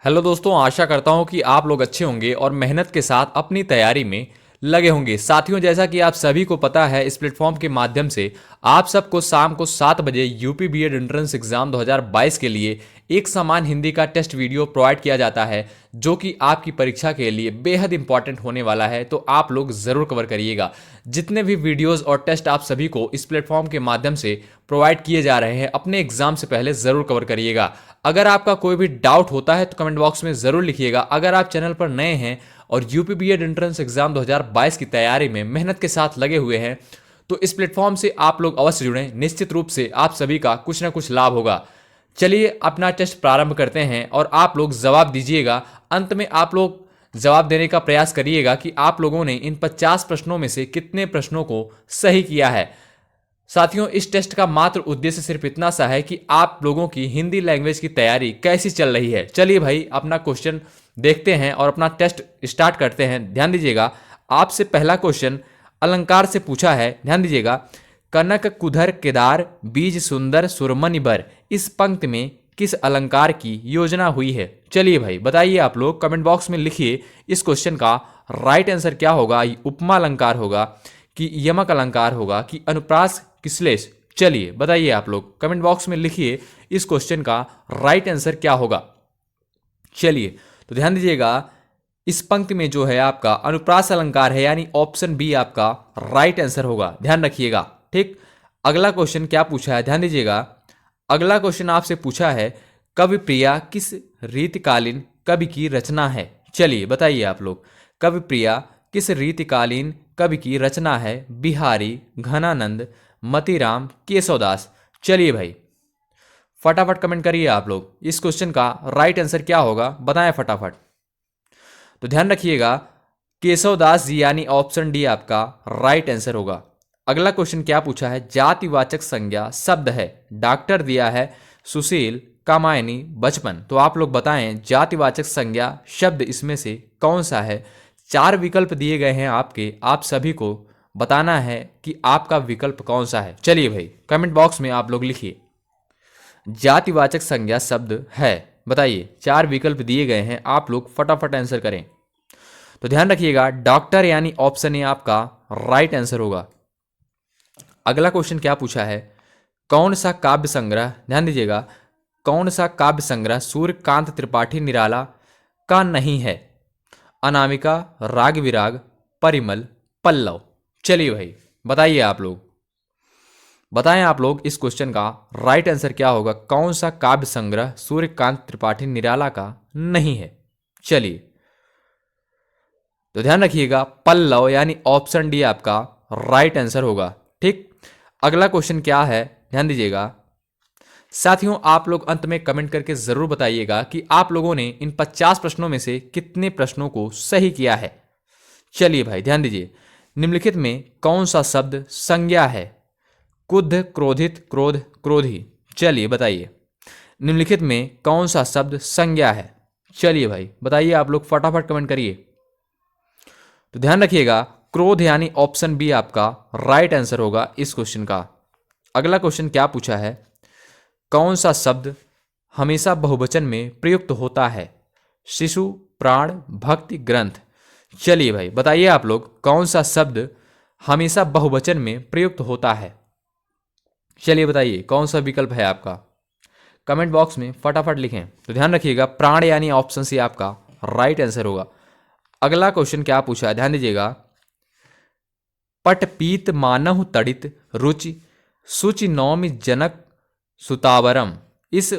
Hello दोस्तों, आशा करता हूं कि आप लोग अच्छे होंगे और मेहनत के साथ अपनी तैयारी में लगे होंगे। साथियों, जैसा कि आप सभी को पता है, इस प्लेटफॉर्म के माध्यम से आप सबको शाम को 7 बजे यूपी बीएड एंट्रेंस एग्जाम 2022 के लिए एक समान हिंदी का टेस्ट वीडियो प्रोवाइड किया जाता है, जो कि आपकी परीक्षा के लिए बेहद इंपॉर्टेंट होने वाला है। तो आप लोग ज़रूर कवर करिएगा। जितने भी वीडियोस और टेस्ट आप सभी को इस प्लेटफॉर्म के माध्यम से प्रोवाइड किए जा रहे हैं, अपने एग्जाम से पहले ज़रूर कवर करिएगा। अगर आपका कोई भी डाउट होता है तो कमेंट बॉक्स में ज़रूर लिखिएगा। अगर आप चैनल पर नए हैं और यूपी बीएड एंट्रेंस एग्जाम 2022 की तैयारी में मेहनत के साथ लगे हुए हैं, तो इस प्लेटफॉर्म से आप लोग अवश्य जुड़ें। निश्चित रूप से आप सभी का कुछ ना कुछ लाभ होगा। चलिए अपना टेस्ट प्रारंभ करते हैं और आप लोग जवाब दीजिएगा। अंत में आप लोग जवाब देने का प्रयास करिएगा कि आप लोगों ने इन 50 प्रश्नों में से कितने प्रश्नों को सही किया है। साथियों, इस टेस्ट का मात्र उद्देश्य सिर्फ इतना सा है कि आप लोगों की हिंदी लैंग्वेज की तैयारी कैसी चल रही है। चलिए भाई, अपना क्वेश्चन देखते हैं और अपना टेस्ट स्टार्ट करते हैं। ध्यान दीजिएगा, आपसे पहला क्वेश्चन अलंकार से पूछा है। ध्यान दीजिएगा, कनक कुधर केदार बीज सुंदर सुरमनि बर, इस पंक्ति में किस अलंकार की योजना हुई है। चलिए भाई बताइए, आप लोग कमेंट बॉक्स में लिखिए इस क्वेश्चन का राइट आंसर क्या होगा। उपमा अलंकार होगा कि यमक अलंकार होगा कि अनुप्रास किसलेश। चलिए बताइए, आप लोग कमेंट बॉक्स में लिखिए इस क्वेश्चन का राइट आंसर क्या होगा। चलिए तो ध्यान दीजिएगा, इस पंक्ति में जो है आपका अनुप्रास अलंकार है, यानी ऑप्शन बी आपका राइट आंसर होगा। ध्यान रखिएगा। ठीक, अगला क्वेश्चन क्या पूछा है, ध्यान दीजिएगा। अगला क्वेश्चन आपसे पूछा है, कवि प्रिया किस रीतिकालीन कवि की रचना है। चलिए बताइए आप लोग, कवि प्रिया किस रीतिकालीन कवि की रचना है। बिहारी, घनानंद, मतीराम, केशवदास। चलिए भाई फटाफट कमेंट करिए आप लोग, इस क्वेश्चन का राइट आंसर क्या होगा, बताएं फटाफट। तो ध्यान रखिएगा, केशवदास जी यानी ऑप्शन डी आपका राइट आंसर होगा। अगला क्वेश्चन क्या पूछा है, जातिवाचक संज्ञा शब्द है। डॉक्टर दिया है सुशील, कामायनी, बचपन। तो आप लोग बताएं जातिवाचक संज्ञा शब्द इसमें से कौन सा है। 4 विकल्प दिए गए हैं आपके, आप सभी को बताना है कि आपका विकल्प कौन सा है। चलिए भाई कमेंट बॉक्स में आप लोग लिखिए, जातिवाचक संज्ञा शब्द है, बताइए। 4 विकल्प दिए गए हैं, आप लोग फटाफट आंसर करें। तो ध्यान रखिएगा, डॉक्टर यानी ऑप्शन ए आपका राइट आंसर होगा। अगला क्वेश्चन क्या पूछा है, कौन सा काव्य संग्रह, ध्यान दीजिएगा, कौन सा काव्य संग्रह सूर्यकांत त्रिपाठी निराला का नहीं है। अनामिका, राग विराग, परिमल, पल्लव। चलिए भाई बताइए, आप लोग बताएं, आप लोग इस क्वेश्चन का राइट आंसर क्या होगा। कौन सा काव्य संग्रह सूर्यकांत त्रिपाठी निराला का नहीं है। चलिए तो ध्यान रखिएगा, पल्लव यानी ऑप्शन डी आपका राइट आंसर होगा। ठीक, अगला क्वेश्चन क्या है, ध्यान दीजिएगा। साथियों, आप लोग अंत में कमेंट करके जरूर बताइएगा कि आप लोगों ने इन 50 प्रश्नों में से कितने प्रश्नों को सही किया है। चलिए भाई ध्यान दीजिए, निम्नलिखित में कौन सा शब्द संज्ञा है। क्रुद्ध, क्रोधित, क्रोध, क्रोधी। चलिए बताइए, निम्नलिखित में कौन सा शब्द संज्ञा है। चलिए भाई बताइए, आप लोग फटाफट कमेंट करिए। तो ध्यान रखिएगा, क्रोध यानी ऑप्शन बी आपका राइट आंसर होगा इस क्वेश्चन का। अगला क्वेश्चन क्या पूछा है, कौन सा शब्द हमेशा बहुवचन में प्रयुक्त होता है। शिशु, प्राण, भक्ति, ग्रंथ। चलिए भाई बताइए, आप लोग कौन सा शब्द हमेशा बहुवचन में प्रयुक्त होता है। चलिए बताइए कौन सा विकल्प है आपका, कमेंट बॉक्स में फटाफट लिखें। तो ध्यान रखिएगा, प्राण यानी ऑप्शन सी आपका राइट आंसर होगा। अगला क्वेश्चन क्या पूछा है, ध्यान दीजिएगा। पट पीत मानहु तड़ित रुचि सुचि नौमि जनक सुतावरम, इस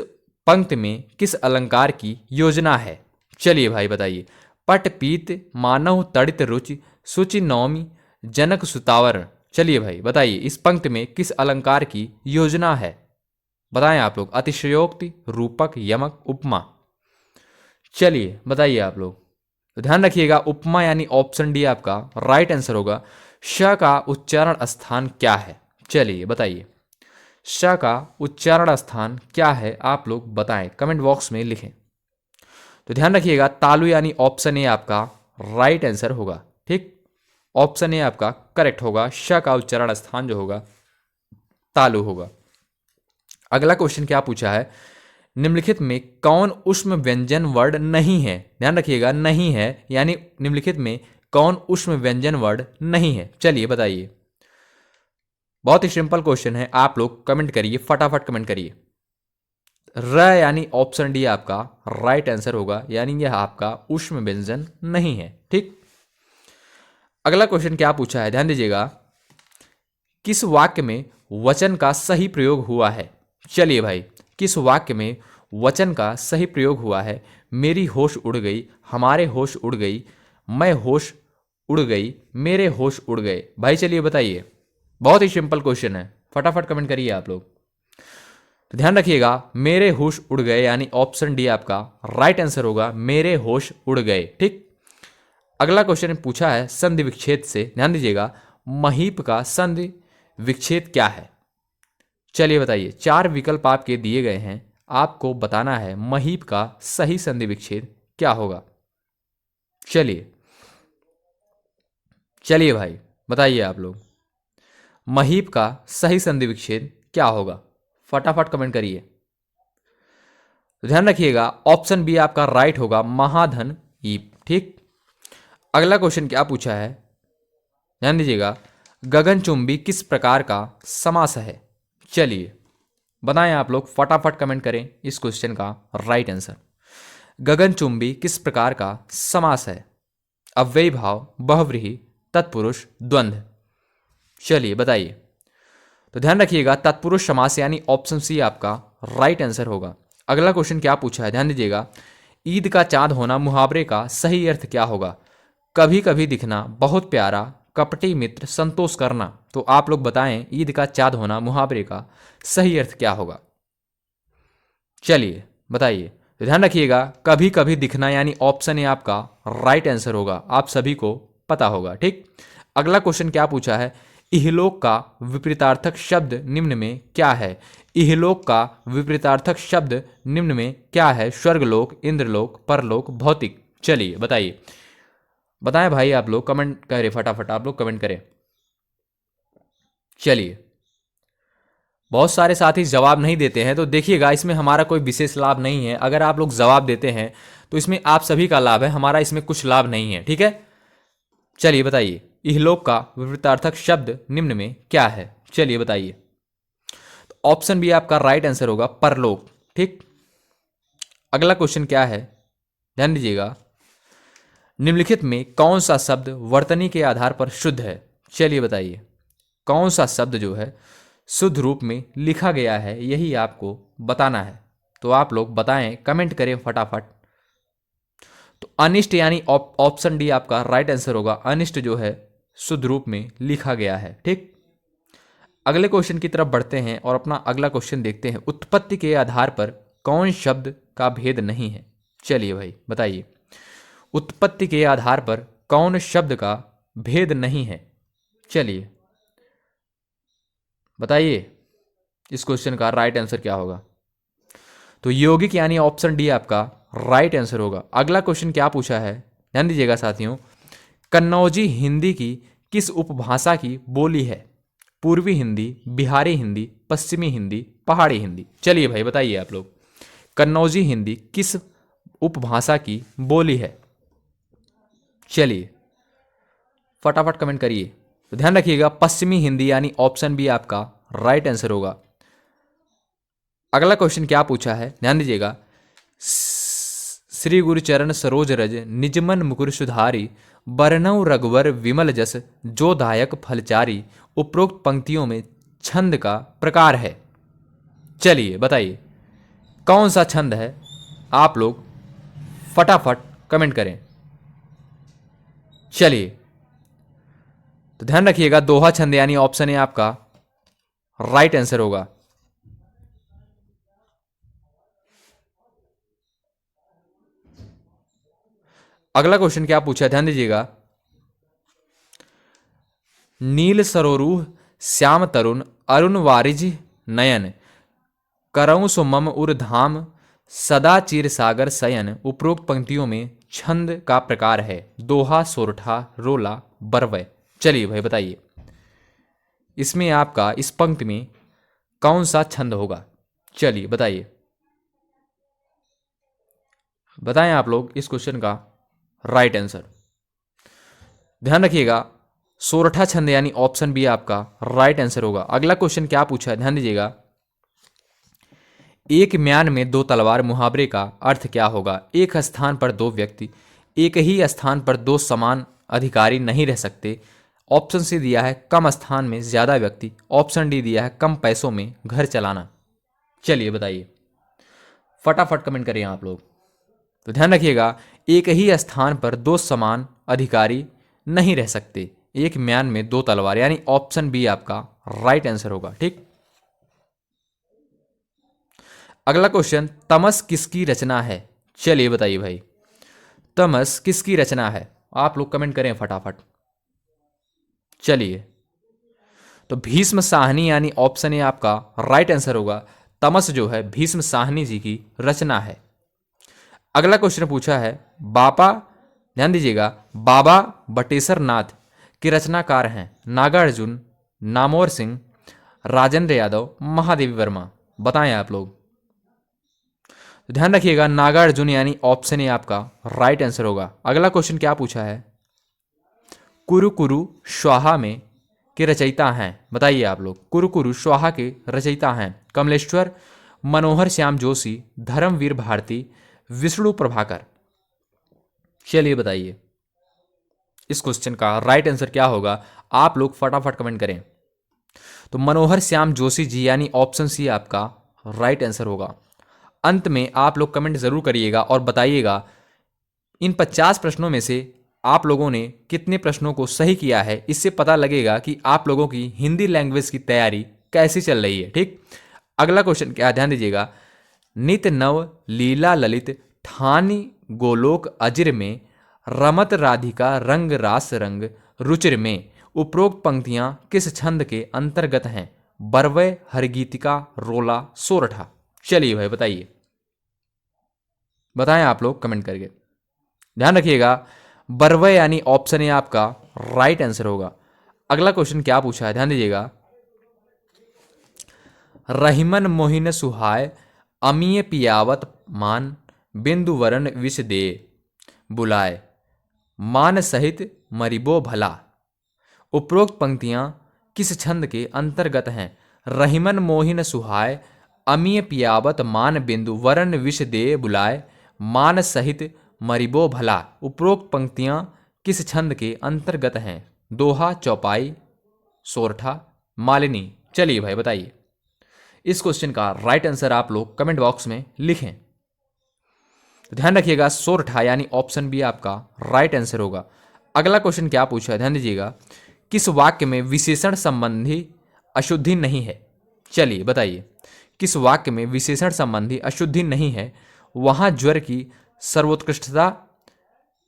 पंक्ति में किस अलंकार की योजना है। चलिए भाई बताइए, पट पीत मानहु तड़ित रुचि सुचि नौमि जनक सुतावर। चलिए भाई बताइए, इस पंक्ति में किस अलंकार की योजना है, बताएं आप लोग। अतिशयोक्ति, रूपक, यमक, उपमा। चलिए बताइए आप लोग। तो ध्यान रखिएगा, उपमा यानी ऑप्शन डी आपका राइट आंसर होगा। श का उच्चारण स्थान क्या है। चलिए बताइए, श का उच्चारण स्थान क्या है, आप लोग बताएं, कमेंट बॉक्स में लिखें। तो ध्यान रखिएगा, तालु यानी ऑप्शन ए आपका राइट आंसर होगा। ठीक, ऑप्शन ए आपका करेक्ट होगा। श का उच्चारण स्थान जो होगा तालु होगा। अगला क्वेश्चन क्या पूछा है, निम्नलिखित में कौन ऊष्म व्यंजन वर्ण नहीं है? ध्यान रखिएगा, नहीं है, यानी निम्नलिखित में कौन ऊष्म व्यंजन वर्ण नहीं है? चलिए बताइए। बहुत ही सिंपल क्वेश्चन है, आप लोग कमेंट करिए, फटाफट कमेंट करिए। र यानी ऑप्शन डी आपका राइट आंसर होगा, यानी यह आपका ऊष्म व्यंजन नहीं है। ठीक, अगला क्वेश्चन क्या पूछा है, ध्यान दीजिएगा। किस वाक्य में वचन का सही प्रयोग हुआ है? चलिए भाई, किस वाक्य में वचन का सही प्रयोग हुआ है? मेरी होश उड़ गई, हमारे होश उड़ गई, मैं होश उड़ गई, मेरे होश उड़ गए। भाई चलिए बताइए, बहुत ही सिंपल क्वेश्चन है, फटाफट कमेंट करिए आप लोग। तो ध्यान रखिएगा, मेरे होश उड़ गए यानी ऑप्शन डी आपका राइट आंसर होगा, मेरे होश उड़ गए। ठीक, अगला क्वेश्चन पूछा है संधि विच्छेद से, ध्यान दीजिएगा। महीप का संधि विच्छेद क्या है? चलिए बताइए, चार विकल्प आपके दिए गए हैं, आपको बताना है महीप का सही संधि विच्छेद क्या होगा। चलिए चलिए भाई बताइए आप लोग, महीप का सही संधि विच्छेद क्या होगा? फटाफट कमेंट करिए। तो ध्यान रखिएगा, ऑप्शन बी आपका राइट होगा, महाधन ईप। ठीक, अगला क्वेश्चन क्या पूछा है, ध्यान दीजिएगा। गगनचुंबी किस प्रकार का समास है? चलिए बताएं आप लोग, फटाफट कमेंट करें इस क्वेश्चन का राइट आंसर। गगनचुंबी किस प्रकार का समास है? अव्ययी भाव, बहुव्रीहि, तत्पुरुष, द्वंद्व। चलिए बताइए। तो ध्यान रखिएगा, तत्पुरुष समास यानी ऑप्शन सी आपका राइट आंसर होगा। अगला क्वेश्चन क्या पूछा है, ध्यान दीजिएगा। ईद का चांद होना मुहावरे का सही अर्थ क्या होगा? कभी कभी दिखना, बहुत प्यारा, कपटी मित्र, संतोष करना। तो आप लोग बताएं, ईद का चांद होना मुहावरे का सही अर्थ क्या होगा? चलिए बताइए। तो ध्यान रखिएगा, कभी कभी दिखना यानी ऑप्शन ए आपका राइट आंसर होगा, आप सभी को पता होगा। ठीक, अगला क्वेश्चन क्या पूछा है, इहलोक का विपरीतार्थक शब्द निम्न में क्या है? इहलोक का विपरीतार्थक शब्द निम्न में क्या है? स्वर्गलोक, इंद्रलोक, परलोक, भौतिक। चलिए बताइए, बताएं भाई, आप लोग कमेंट करें, फटाफट आप लोग कमेंट करें। चलिए, बहुत सारे साथी जवाब नहीं देते हैं, तो देखिएगा, इसमें हमारा कोई विशेष लाभ नहीं है। अगर आप लोग जवाब देते हैं तो इसमें आप सभी का लाभ है, हमारा इसमें कुछ लाभ नहीं है। ठीक है, चलिए बताइए, इहलोक का विपरीतार्थक शब्द निम्न में क्या है? चलिए बताइए। तो ऑप्शन बी आपका राइट आंसर होगा, परलोक। ठीक, अगला क्वेश्चन क्या है, ध्यान दीजिएगा। निम्नलिखित में कौन सा शब्द वर्तनी के आधार पर शुद्ध है? चलिए बताइए, कौन सा शब्द जो है शुद्ध रूप में लिखा गया है, यही आपको बताना है। तो आप लोग बताएं, कमेंट करें फटाफट। तो अनिष्ट यानी ऑप्शन डी आपका राइट आंसर होगा, अनिष्ट जो है शुद्ध रूप में लिखा गया है। ठीक, अगले क्वेश्चन की तरफ बढ़ते हैं और अपना अगला क्वेश्चन देखते हैं। उत्पत्ति के आधार पर कौन शब्द का भेद नहीं है? चलिए भाई बताइए, उत्पत्ति के आधार पर कौन शब्द का भेद नहीं है? चलिए बताइए, इस क्वेश्चन का राइट आंसर क्या होगा? तो यौगिक यानी ऑप्शन डी आपका राइट आंसर होगा। अगला क्वेश्चन क्या पूछा है, ध्यान दीजिएगा साथियों। कन्नौजी हिंदी की किस उपभाषा की बोली है? पूर्वी हिंदी, बिहारी हिंदी, पश्चिमी हिंदी, पहाड़ी हिंदी। चलिए भाई बताइए आप लोग, कन्नौजी हिंदी किस उपभाषा की बोली है? चलिए फटाफट कमेंट करिए। तो ध्यान रखिएगा, पश्चिमी हिंदी यानी ऑप्शन बी आपका राइट आंसर होगा। अगला क्वेश्चन क्या पूछा है, ध्यान दीजिएगा। श्री गुरुचरण सरोज रज निजमन मुकुर सुधारी, बरनऊ रघुवर विमल जस जो दायक फलचारी। उपरोक्त पंक्तियों में छंद का प्रकार है। चलिए बताइए, कौन सा छंद है? आप लोग फटाफट कमेंट करें। चलिए, तो ध्यान रखिएगा, दोहा छंद यानी ऑप्शन ए आपका राइट आंसर होगा। अगला क्वेश्चन क्या पूछा, ध्यान दीजिएगा। नील सरोरूह श्याम तरुण अरुण वारिज नयन, करऊं सो मम उर धाम सदा चीर सागर सयन। उपरोक्त पंक्तियों में छंद का प्रकार है? दोहा, सोरठा, रोला, बरवय। चलिए भाई बताइए, इसमें आपका इस पंक्ति में कौन सा छंद होगा? चलिए बताइए। बताएं आप लोग इस क्वेश्चन का राइट आंसर। ध्यान रखिएगा, सोरठा छंद यानी ऑप्शन बी आपका राइट आंसर होगा। अगला क्वेश्चन क्या पूछा है, ध्यान दीजिएगा। एक म्यान में दो तलवार मुहावरे का अर्थ क्या होगा? एक स्थान पर दो व्यक्ति एक ही स्थान पर दो समान अधिकारी नहीं रह सकते। ऑप्शन सी दिया है कम स्थान में ज्यादा व्यक्ति। ऑप्शन डी दिया है कम पैसों में घर चलाना। चलिए बताइए, फटाफट कमेंट करिए आप लोग। तो ध्यान रखिएगा, एक ही स्थान पर दो समान अधिकारी नहीं रह सकते। एक म्यान में दो तलवार यानी ऑप्शन बी आपका राइट आंसर होगा। ठीक, अगला क्वेश्चन, तमस किसकी रचना है? चलिए बताइए भाई, तमस किसकी रचना है? आप लोग कमेंट करें फटाफट। चलिए, तो भीष्म साहनी यानी ऑप्शन ए आपका राइट आंसर होगा। तमस जो है भीष्म साहनी जी की रचना है। अगला क्वेश्चन पूछा है, बाबा, ध्यान दीजिएगा, बाबा बटेश्वर नाथ के रचनाकार हैं नागार्जुन, नामवर सिंह, राजेंद्र यादव, महादेवी वर्मा। बताएं आप लोग। तो ध्यान रखिएगा, नागार्जुन यानी ऑप्शन ए आपका राइट आंसर होगा। अगला क्वेश्चन क्या पूछा है, कुरु कुरु स्वाहा में के रचयिता हैं? बताइए आप लोग, कुरु कुरु स्वाहा के रचयिता हैं कमलेश्वर, मनोहर श्याम जोशी, धर्मवीर भारती, विष्णु प्रभाकर। चलिए बताइए, इस क्वेश्चन का राइट आंसर क्या होगा? आप लोग फटाफट कमेंट करें। तो मनोहर श्याम जोशी जी यानी ऑप्शन सी आपका राइट आंसर होगा। अंत में आप लोग कमेंट जरूर करिएगा और बताइएगा इन 50 प्रश्नों में से आप लोगों ने कितने प्रश्नों को सही किया है। इससे पता लगेगा कि आप लोगों की हिंदी लैंग्वेज की तैयारी कैसी चल रही है। ठीक, अगला क्वेश्चन क्या, ध्यान दीजिएगा, नित नव लीला ललित ठानी गोलोक अजिर में रमत राधिका रंग रास रंग रुचिर में उपरोक्त पंक्तियां किस छंद के अंतर्गत हैं? बरवय, हरगीतिका, रोला, सोरठा। चलिए भाई बताइए, बताएं आप लोग कमेंट करके। ध्यान रखिएगा, बरवय यानी ऑप्शन ए आपका राइट आंसर होगा। अगला क्वेश्चन क्या पूछा है, ध्यान दीजिएगा, रहीमन मोहिन सुहाय अमीय पियावत मान बिंदु वरण विष दे बुलाए मान सहित मरिबो भला। उपरोक्त पंक्तियां किस छंद के अंतर्गत हैं? रहीमन मोहिन सुहाय अमीय पियावत मान बिंदु वरण विष दे बुलाए मान सहित मरिबो भला। उपरोक्त पंक्तियां किस छंद के अंतर्गत हैं? दोहा, चौपाई, सोरठा, मालिनी। चलिए भाई बताइए, इस क्वेश्चन का राइट आंसर आप लोग कमेंट बॉक्स में लिखें। तो ध्यान रखिएगा, सोरठा यानी ऑप्शन बी आपका राइट आंसर होगा। अगला क्वेश्चन क्या पूछा है, ध्यान दीजिएगा, किस वाक्य में विशेषण संबंधी अशुद्धि नहीं है? चलिए बताइए, किस वाक्य में विशेषण संबंधी अशुद्धि नहीं है? वहां ज्वर की सर्वोत्कृष्टता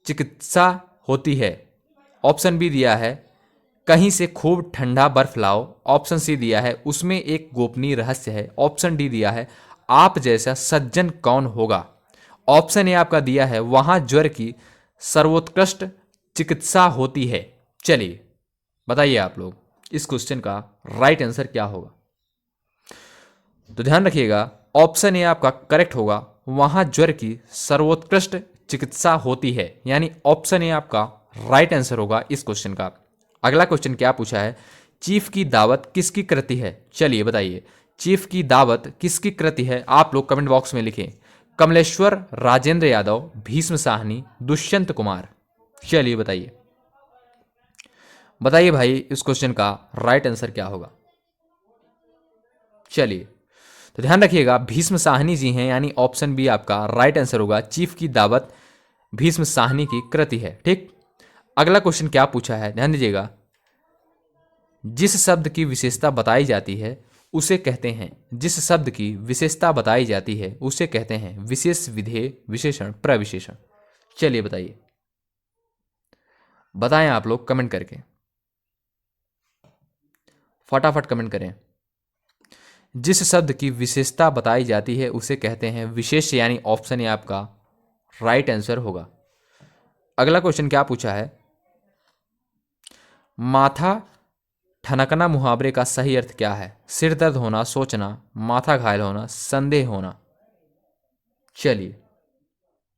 चिकित्सा होती है। ऑप्शन बी दिया है कहीं से खूब ठंडा बर्फ लाओ। ऑप्शन सी दिया है उसमें एक गोपनीय रहस्य है। ऑप्शन डी दिया है आप जैसा सज्जन कौन होगा। ऑप्शन ए आपका दिया है वहां ज्वर की सर्वोत्कृष्ट चिकित्सा होती है। चलिए बताइए आप लोग, इस क्वेश्चन का राइट आंसर क्या होगा? तो ध्यान रखिएगा, ऑप्शन ए आपका करेक्ट होगा, वहां ज्वर की सर्वोत्कृष्ट चिकित्सा होती है, यानी ऑप्शन ए आपका राइट आंसर होगा इस क्वेश्चन का। अगला क्वेश्चन क्या पूछा है, चीफ की दावत किसकी कृति है? चलिए बताइए, चीफ की दावत किसकी कृति है? आप लोग कमेंट बॉक्स में लिखें। कमलेश्वर, राजेंद्र यादव, भीष्म साहनी, दुष्यंत कुमार। चलिए बताइए, बताइए भाई इस क्वेश्चन का राइट आंसर क्या होगा? चलिए, तो ध्यान रखिएगा, भीष्म साहनी जी हैं, यानी ऑप्शन बी आपका राइट आंसर होगा। चीफ की दावत भीष्म साहनी की कृति है। ठीक, अगला क्वेश्चन क्या पूछा है, ध्यान दीजिएगा, जिस शब्द की विशेषता बताई जाती है उसे कहते हैं, जिस शब्द की विशेषता बताई जाती है उसे कहते हैं विशेष, विधेय, विशेषण, प्रविशेषण। चलिए बताइए, बताएं आप लोग कमेंट करके, फटाफट कमेंट करें। जिस शब्द की विशेषता बताई जाती है उसे कहते हैं विशेष, यानी ऑप्शन ए आपका राइट आंसर होगा। अगला क्वेश्चन क्या पूछा है, माथा ठनकना मुहावरे का सही अर्थ क्या है? सिर दर्द होना, सोचना, माथा घायल होना, संदेह होना। चलिए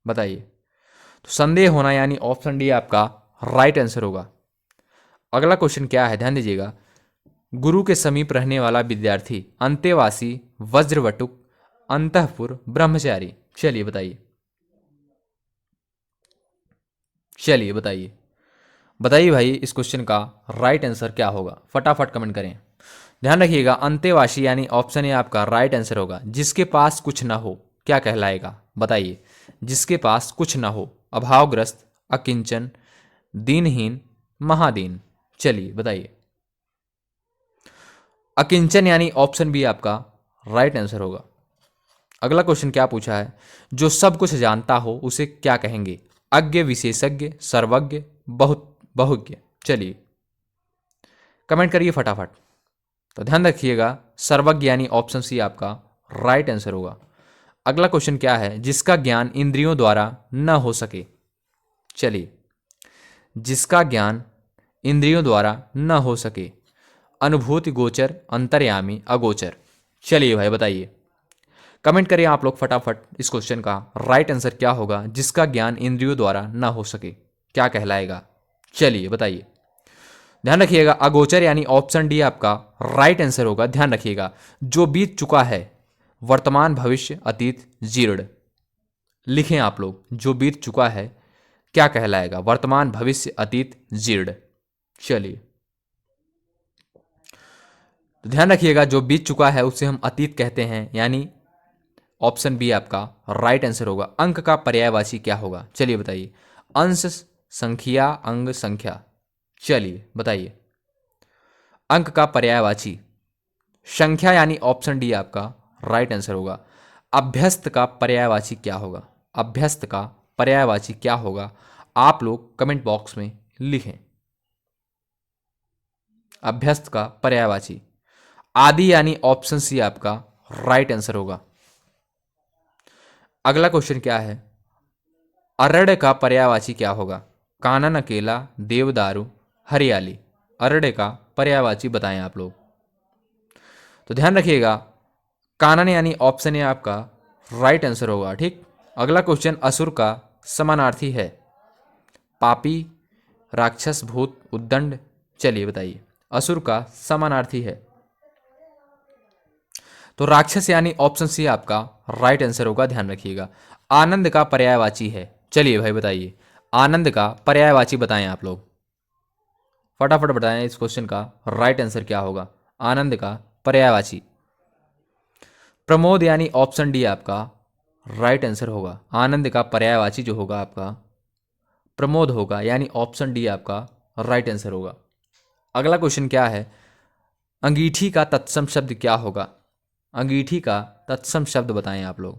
बताइए। तो संदेह होना यानी ऑप्शन डी आपका राइट आंसर होगा। अगला क्वेश्चन क्या है, ध्यान दीजिएगा। गुरु के समीप रहने वाला विद्यार्थी, अंतेवासी, वज्रवटुक, अंतःपुर, ब्रह्मचारी। चलिए बताइए, चलिए बताइए, बताइए भाई इस क्वेश्चन का राइट आंसर क्या होगा, फटाफट कमेंट करें। ध्यान रखिएगा, अंतेवासी यानी ऑप्शन ए आपका राइट आंसर होगा। जिसके पास कुछ ना हो क्या कहलाएगा, बताइए। जिसके पास कुछ ना हो, अभावग्रस्त, अकिंचन, दीनहीन, महादीन। चलिए बताइए। अकिंचन यानी ऑप्शन बी आपका राइट आंसर होगा। अगला क्वेश्चन क्या पूछा है, जो सब कुछ जानता हो उसे क्या कहेंगे? अज्ञ, विशेषज्ञ, सर्वज्ञ, बहुत बहुज्ञ। चलिए कमेंट करिए फटाफट। तो ध्यान रखिएगा, सर्वज्ञ यानी ऑप्शन सी आपका राइट आंसर होगा। अगला क्वेश्चन क्या है, जिसका ज्ञान इंद्रियों द्वारा न हो सके। चलिए, जिसका ज्ञान इंद्रियों द्वारा न हो सके। अनुभूति, गोचर, अंतर्यामी, अगोचर। चलिए भाई बताइए, कमेंट करिए आप लोग फटाफट इस क्वेश्चन का राइट आंसर क्या होगा। जिसका ज्ञान इंद्रियों द्वारा न हो सके क्या कहलाएगा? चलिए बताइए। ध्यान रखिएगा, अगोचर यानी ऑप्शन डी आपका राइट आंसर होगा। ध्यान रखिएगा, जो बीत चुका है, वर्तमान, भविष्य, अतीत, जीर्ण। लिखें आप लोग, जो बीत चुका है क्या कहलाएगा? वर्तमान, भविष्य, अतीत, जीर्ण। चलिए, तो ध्यान रखिएगा, जो बीत चुका है उसे हम अतीत कहते हैं, यानी ऑप्शन बी आपका राइट आंसर होगा। अंक का पर्यायवाची क्या होगा? चलिए बताइए। अंश, संख्या, अंग, संख्या। चलिए बताइए, अंक का पर्यायवाची संख्या यानी ऑप्शन डी आपका राइट आंसर होगा। अभ्यस्त का पर्यायवाची क्या होगा? अभ्यस्त का पर्यायवाची क्या होगा? आप लोग कमेंट बॉक्स में लिखें। अभ्यस्त का पर्यायवाची आदि यानी ऑप्शन सी आपका राइट आंसर होगा। अगला क्वेश्चन क्या है, अरण्य का पर्यायवाची क्या होगा? कानन, अकेला, देवदारू, हरियाली। अरण्य का पर्यायवाची बताएं आप लोग। तो ध्यान रखिएगा, कानन यानी ऑप्शन ए आपका राइट आंसर होगा। ठीक। अगला क्वेश्चन, असुर का समानार्थी है? पापी, राक्षस, भूत, उद्दंड। चलिए बताइए, असुर का समानार्थी है तो राक्षस यानी ऑप्शन सी आपका राइट आंसर होगा। ध्यान रखिएगा, आनंद का पर्यायवाची है। चलिए भाई बताइए, आनंद का पर्यायवाची बताएं आप लोग, फटाफट बताएं इस क्वेश्चन का राइट आंसर क्या होगा। आनंद का पर्यायवाची प्रमोद यानी ऑप्शन डी आपका राइट आंसर होगा। आनंद का पर्यायवाची जो होगा आपका प्रमोद होगा, यानी ऑप्शन डी आपका राइट आंसर होगा। अगला क्वेश्चन क्या है, अंगीठी का तत्सम शब्द क्या होगा? अंगीठी का तत्सम शब्द बताएं आप लोग।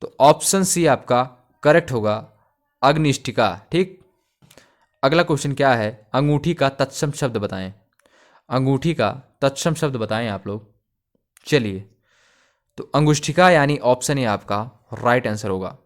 तो ऑप्शन सी आपका करेक्ट होगा, अग्निष्ठिका। ठीक। अगला क्वेश्चन क्या है, अंगूठी का तत्सम शब्द बताएं। अंगूठी का तत्सम शब्द बताएं आप लोग। चलिए, तो अंगुष्ठिका यानी ऑप्शन ए आपका राइट आंसर होगा।